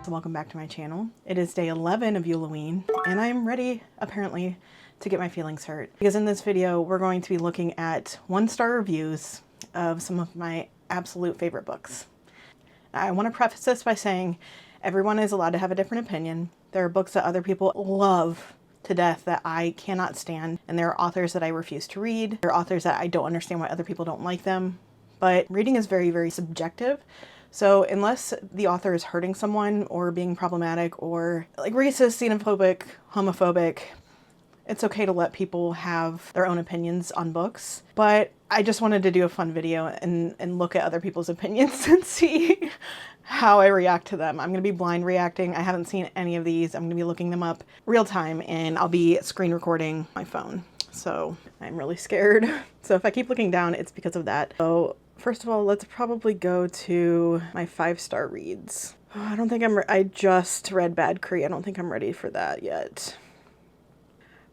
Welcome back to my channel. It is day 11 of YULE-O-WEEN, and I am ready, apparently, to get my feelings hurt. Because in this video, we're going to be looking at 1-star reviews of some of my absolute favorite books. I want to preface this by saying everyone is allowed to have a different opinion. There are books that other people love to death that I cannot stand, and there are authors that I refuse to read. There are authors that I don't understand why other people don't like them. But reading is very, very subjective. So unless the author is hurting someone or being problematic or like racist, xenophobic, homophobic, it's okay to let people have their own opinions on books. But I just wanted to do a fun video and look at other people's opinions and see how I react to them. I'm going to be blind reacting. I haven't seen any of these. I'm going to be looking them up real time, and I'll be screen recording my phone. So I'm really scared. So if I keep looking down, it's because of that. So first of all, let's probably go to my 5-star reads. Oh, I don't think I just read Bad Cree. I don't think I'm ready for that yet.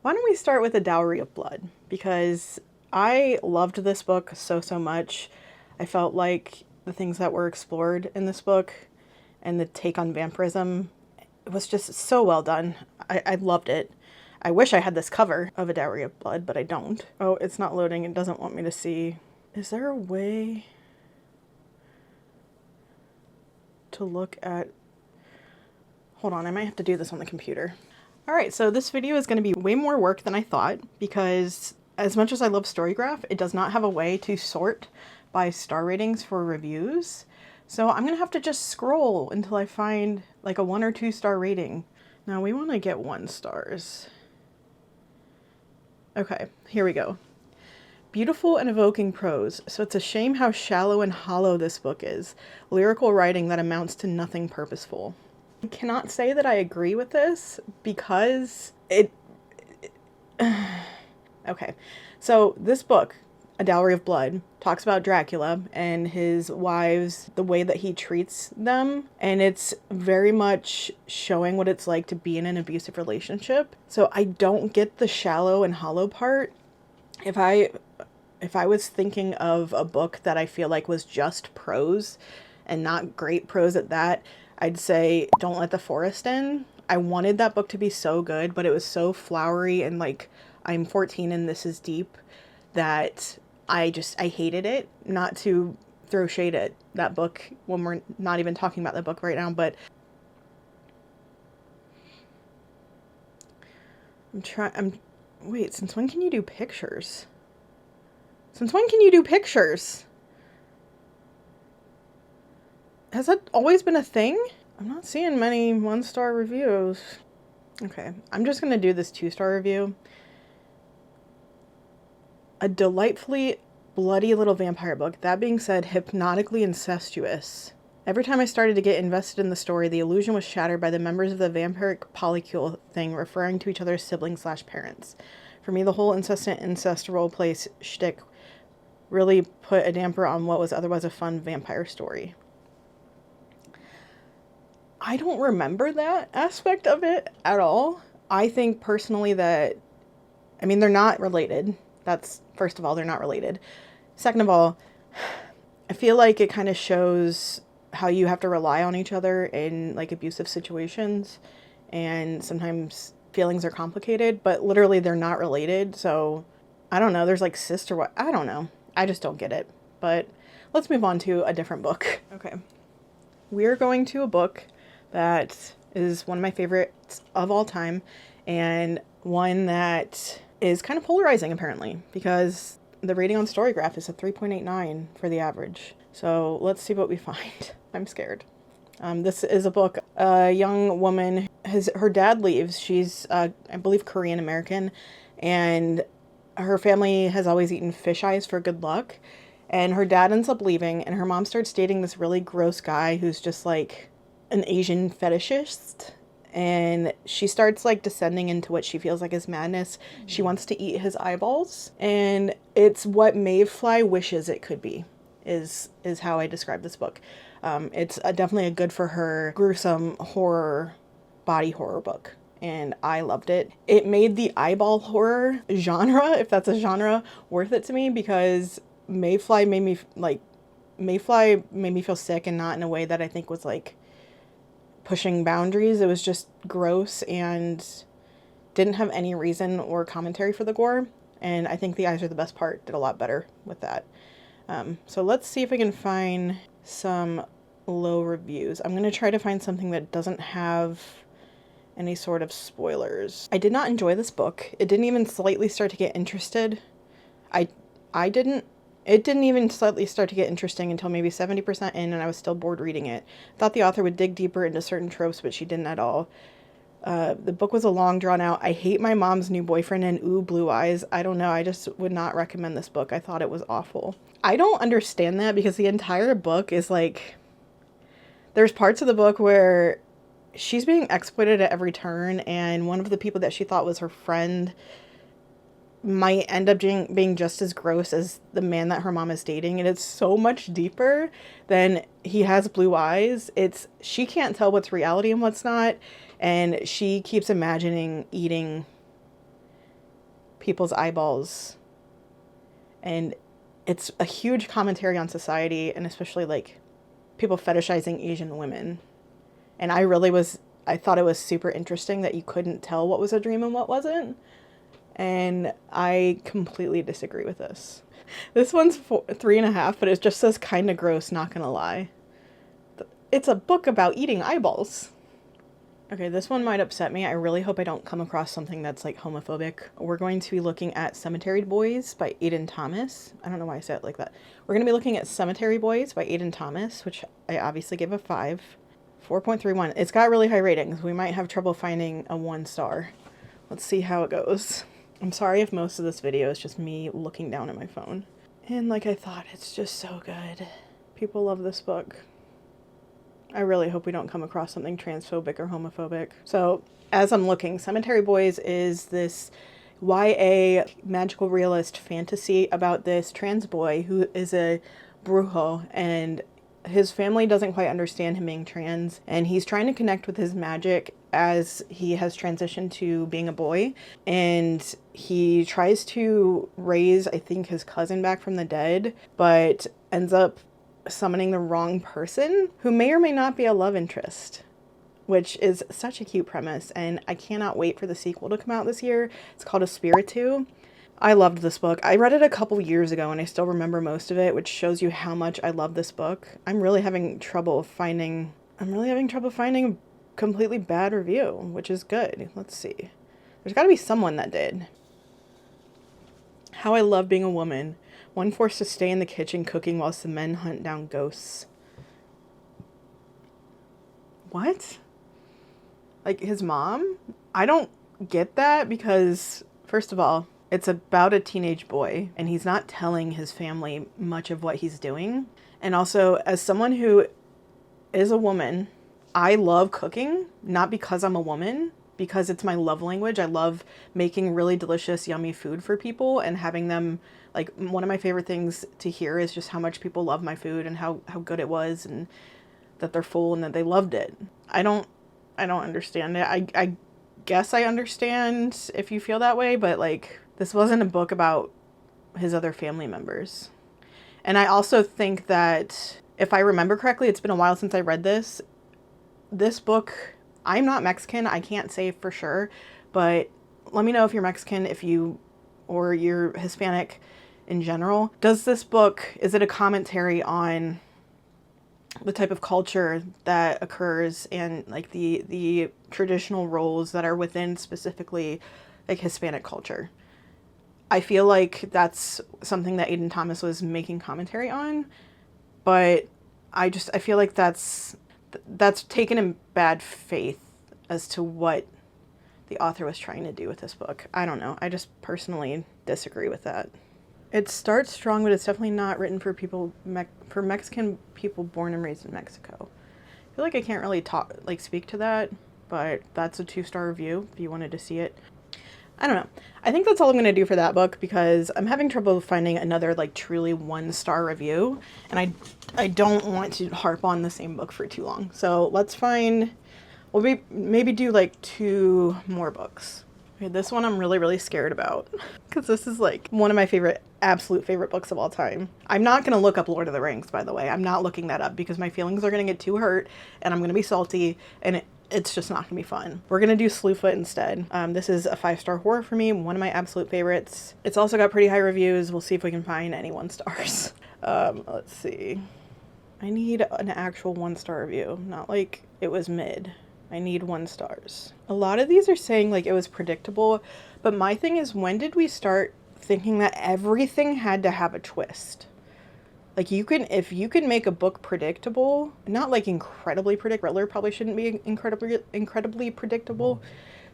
Why don't we start with A Dowry of Blood? Because I loved this book so much. I felt like the things that were explored in this book and the take on vampirism, it was just so well done. I loved it. I wish I had this cover of A Dowry of Blood, but I don't. Oh, it's not loading. It doesn't want me to see. Is there a way to look at... Hold on, I might have to do this on the computer. Alright, so this video is going to be way more work than I thought, because as much as I love Storygraph, it does not have a way to sort by star ratings for reviews. So I'm going to have to just scroll until I find like a 1 or 2 star rating. Now we want to get 1 stars. Okay, here we go. Beautiful and evoking prose, so it's a shame how shallow and hollow this book is. Lyrical writing that amounts to nothing purposeful. I cannot say that I agree with this because okay, so this book, A Dowry of Blood, talks about Dracula and his wives, the way that he treats them, and it's very much showing what it's like to be in an abusive relationship. So I don't get the shallow and hollow part. If I was thinking of a book that I feel like was just prose and not great prose at that, I'd say Don't Let the Forest In. I wanted that book to be so good, but it was so flowery and like I'm 14 and this is deep that I hated it. Not to throw shade at that book when we're not even talking about the book right now, but wait, since when can you do pictures? Since when can you do pictures? Has that always been a thing? I'm not seeing many 1-star reviews. Okay, I'm just gonna do this 2-star review. A delightfully bloody little vampire book. That being said, hypnotically incestuous. Every time I started to get invested in the story, the illusion was shattered by the members of the vampiric polycule thing referring to each other as siblings/parents. For me, the whole incest role-play shtick really put a damper on what was otherwise a fun vampire story. I don't remember that aspect of it at all. I think personally that, I mean, they're not related. That's, first of all, they're not related. Second of all, I feel like it kind of shows how you have to rely on each other in like abusive situations, and sometimes feelings are complicated, but literally they're not related. So I don't know, there's like I don't know. I just don't get it. But let's move on to a different book. Okay. We're going to a book that is one of my favorites of all time, and one that is kind of polarizing apparently, because the rating on Storygraph is a 3.89 for the average. So let's see what we find. I'm scared. This is a book, a young woman, her dad leaves. She's, I believe, Korean American, and her family has always eaten fish eyes for good luck. And her dad ends up leaving, and her mom starts dating this really gross guy who's just like an Asian fetishist. And she starts like descending into what she feels like is madness. She wants to eat his eyeballs, and it's what Mayfly wishes it could be, is how I describe this book. It's definitely a good for her gruesome horror, body horror book, and I loved it. It made the eyeball horror genre, if that's a genre, worth it to me, because Mayfly made me feel sick, and not in a way that I think was like pushing boundaries. It was just gross and didn't have any reason or commentary for the gore. And I think The Eyes Are the Best Part did a lot better with that. So let's see if I can find some low reviews. I'm going to try to find something that doesn't have any sort of spoilers. I did not enjoy this book. It didn't even slightly start to get interested. I didn't. It didn't even slightly start to get interesting until maybe 70% in, and I was still bored reading it. I thought the author would dig deeper into certain tropes, but she didn't at all. The book was a long drawn out, I hate my mom's new boyfriend and ooh, blue eyes. I don't know. I just would not recommend this book. I thought it was awful. I don't understand that because the entire book is like, there's parts of the book where she's being exploited at every turn, and one of the people that she thought was her friend might end up being just as gross as the man that her mom is dating. And it's so much deeper than he has blue eyes. She can't tell what's reality and what's not. And she keeps imagining eating people's eyeballs. And it's a huge commentary on society, and especially like people fetishizing Asian women. And I thought it was super interesting that you couldn't tell what was a dream and what wasn't. And I completely disagree with this. This one's 3.5, but it just says kind of gross, not gonna lie. It's a book about eating eyeballs. Okay, this one might upset me. I really hope I don't come across something that's like homophobic. We're going to be looking at Cemetery Boys by Aiden Thomas. I don't know why I said it like that. We're going to be looking at Cemetery Boys by Aiden Thomas, which I obviously gave a 5. 4.31. It's got really high ratings. We might have trouble finding a 1 star. Let's see how it goes. I'm sorry if most of this video is just me looking down at my phone. And like I thought, it's just so good. People love this book. I really hope we don't come across something transphobic or homophobic. So as I'm looking, Cemetery Boys is this YA magical realist fantasy about this trans boy who is a brujo, and his family doesn't quite understand him being trans, and he's trying to connect with his magic as he has transitioned to being a boy. And he tries to raise, I think, his cousin back from the dead, but ends up summoning the wrong person who may or may not be a love interest, which is such a cute premise. And I cannot wait for the sequel to come out this year. It's called Espiritu. I loved this book. I read it a couple years ago and I still remember most of it, which shows you how much I love this book. I'm really having trouble finding a completely bad review, which is good. Let's see. There's got to be someone that did. How I Love Being a Woman. One forced to stay in the kitchen cooking whilst the men hunt down ghosts. What? Like his mom? I don't get that because, first of all, it's about a teenage boy and he's not telling his family much of what he's doing. And also, as someone who is a woman, I love cooking, not because I'm a woman, because it's my love language. I love making really delicious, yummy food for people and having them, like, one of my favorite things to hear is just how much people love my food and how good it was and that they're full and that they loved it. I don't understand it. I guess I understand if you feel that way, but like, this wasn't a book about his other family members. And I also think that, if I remember correctly, it's been a while since I read this book, I'm not Mexican, I can't say for sure, but let me know if you're Mexican, or you're Hispanic in general. Is it a commentary on the type of culture that occurs and like the traditional roles that are within specifically like Hispanic culture? I feel like that's something that Aiden Thomas was making commentary on, but I feel like that's taken in bad faith as to what the author was trying to do with this book. I don't know. I just personally disagree with that. It starts strong, but it's definitely not written for Mexican people born and raised in Mexico. I feel like I can't really speak to that, but that's a 2-star review if you wanted to see it. I don't know. I think that's all I'm going to do for that book because I'm having trouble finding another like truly 1-star review, and I don't want to harp on the same book for too long. So we'll maybe do like 2 more books. Okay, this one I'm really, really scared about because this is like one of my absolute favorite books of all time. I'm not going to look up Lord of the Rings, by the way. I'm not looking that up because my feelings are going to get too hurt and I'm going to be salty and it's just not going to be fun. We're going to do Slewfoot instead. This is a 5-star horror for me, one of my absolute favorites. It's also got pretty high reviews. We'll see if we can find any 1 stars. Let's see. I need an actual 1-star review, not like it was mid. I need 1 stars. A lot of these are saying like it was predictable, but my thing is, when did we start thinking that everything had to have a twist? Like if you can make a book predictable, not like incredibly predictable, thriller probably shouldn't be incredibly predictable,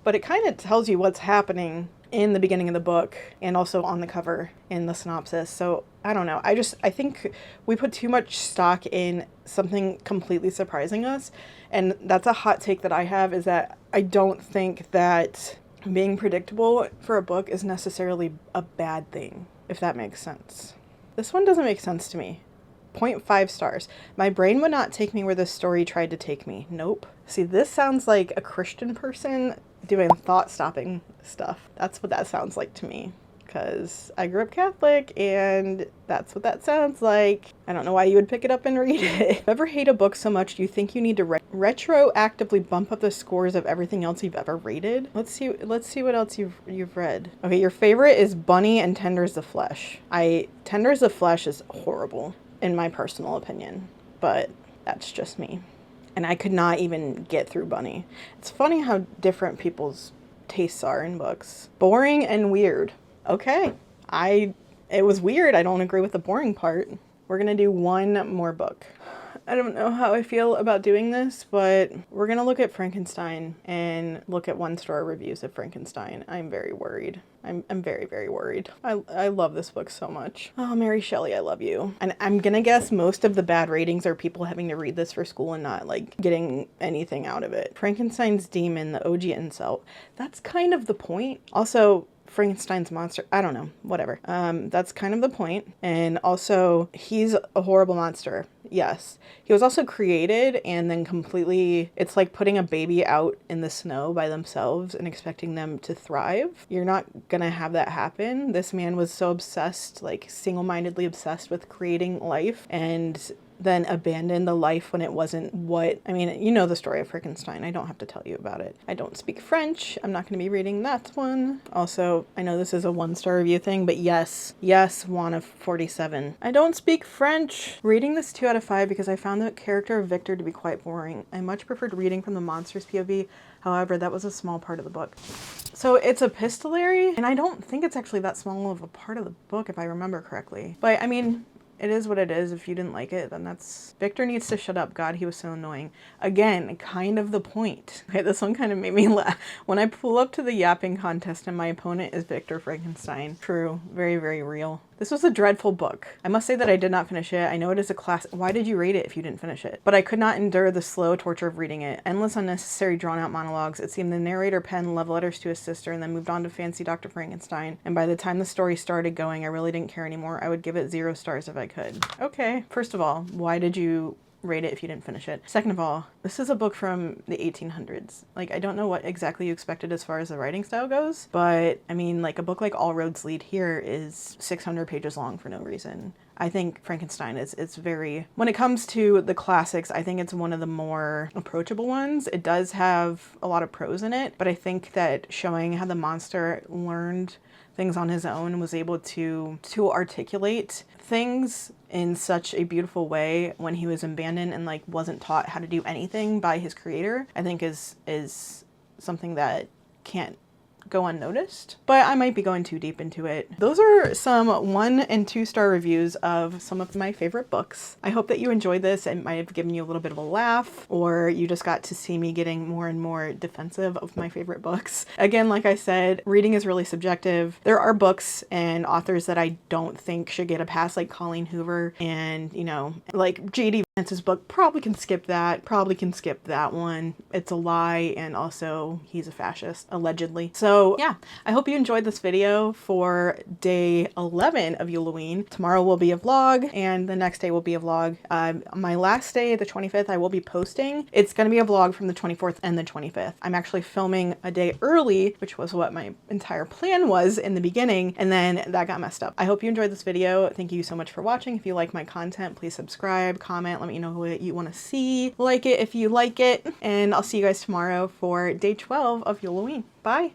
but it kind of tells you what's happening in the beginning of the book and also on the cover in the synopsis. So I don't know. I think we put too much stock in something completely surprising us. And that's a hot take that I have, is that I don't think that being predictable for a book is necessarily a bad thing, if that makes sense. This one doesn't make sense to me. 0.5 stars. My brain would not take me where this story tried to take me. Nope. See, this sounds like a Christian person doing thought-stopping stuff. That's what that sounds like to me, because I grew up Catholic and that's what that sounds like. I don't know why you would pick it up and read it. Ever hate a book so much do you think you need to retroactively bump up the scores of everything else you've ever rated? Let's see what else you've read. Okay, your favorite is Bunny and Tenders of Flesh. Tenders of Flesh is horrible in my personal opinion, but that's just me. And I could not even get through Bunny. It's funny how different people's tastes are in books. Boring and weird. Okay. It was weird. I don't agree with the boring part. We're going to do 1 more book. I don't know how I feel about doing this, but we're going to look at Frankenstein and look at 1-star reviews of Frankenstein. I'm very worried. I'm very, very worried. I love this book so much. Oh, Mary Shelley, I love you. And I'm going to guess most of the bad ratings are people having to read this for school and not like getting anything out of it. Frankenstein's demon, the OG insult. That's kind of the point. Also, Frankenstein's monster, I don't know, whatever. That's kind of the point. And also, he's a horrible monster. Yes. He was also created and then completely, it's like putting a baby out in the snow by themselves and expecting them to thrive. You're not gonna have that happen. This man was so obsessed, like single-mindedly obsessed with creating life, and then abandoned the life when it wasn't you know the story of Frankenstein. I don't have to tell you about it. I don't speak French. I'm not going to be reading that one. Also, I know this is a 1-star review thing, but yes, one of 47. I don't speak French. Reading this 2 out of 5 because I found the character of Victor to be quite boring. I much preferred reading from the monster's POV. However, that was a small part of the book. So it's epistolary, and I don't think it's actually that small of a part of the book if I remember correctly. But I mean, it is what it is. If you didn't like it, then that's... Victor needs to shut up. God, he was so annoying. Again, kind of the point. Okay, this one kind of made me laugh. When I pull up to the yapping contest and my opponent is Victor Frankenstein. True. Very, very real. This was a dreadful book. I must say that I did not finish it. I know it is a classic. Why did you rate it if you didn't finish it? But I could not endure the slow torture of reading it. Endless, unnecessary, drawn-out monologues. It seemed the narrator penned love letters to his sister and then moved on to fancy Dr. Frankenstein. And by the time the story started going, I really didn't care anymore. I would give it 0 stars if I could. Okay. First of all, why did you rate it if you didn't finish it? Second of all, this is a book from the 1800s. Like, I don't know what exactly you expected as far as the writing style goes, but I mean, like, a book like All Roads Lead Here is 600 pages long for no reason. I think Frankenstein it's very, when it comes to the classics, I think it's one of the more approachable ones. It does have a lot of prose in it, but I think that showing how the monster learned things on his own and was able to articulate things in such a beautiful way when he was abandoned and like wasn't taught how to do anything by his creator, I think is something that can't go unnoticed, but I might be going too deep into it. Those are some 1 and 2 star reviews of some of my favorite books. I hope that you enjoyed this. It might have given you a little bit of a laugh, or you just got to see me getting more and more defensive of my favorite books. Again, like I said, reading is really subjective. There are books and authors that I don't think should get a pass, like Colleen Hoover and, you know, like J.D. It's his book. Probably can skip that. Probably can skip that one. It's a lie, and also he's a fascist, allegedly. So yeah, I hope you enjoyed this video for day 11 of YULE-O-WEEN. Tomorrow will be a vlog, and the next day will be a vlog. My last day, the 25th, I will be posting. It's going to be a vlog from the 24th and the 25th. I'm actually filming a day early, which was what my entire plan was in the beginning, and then that got messed up. I hope you enjoyed this video. Thank you so much for watching. If you like my content, please subscribe, comment, let me know what you want to see. Like it if you like it, and I'll see you guys tomorrow for day 12 of YULE-O-WEEN. Bye!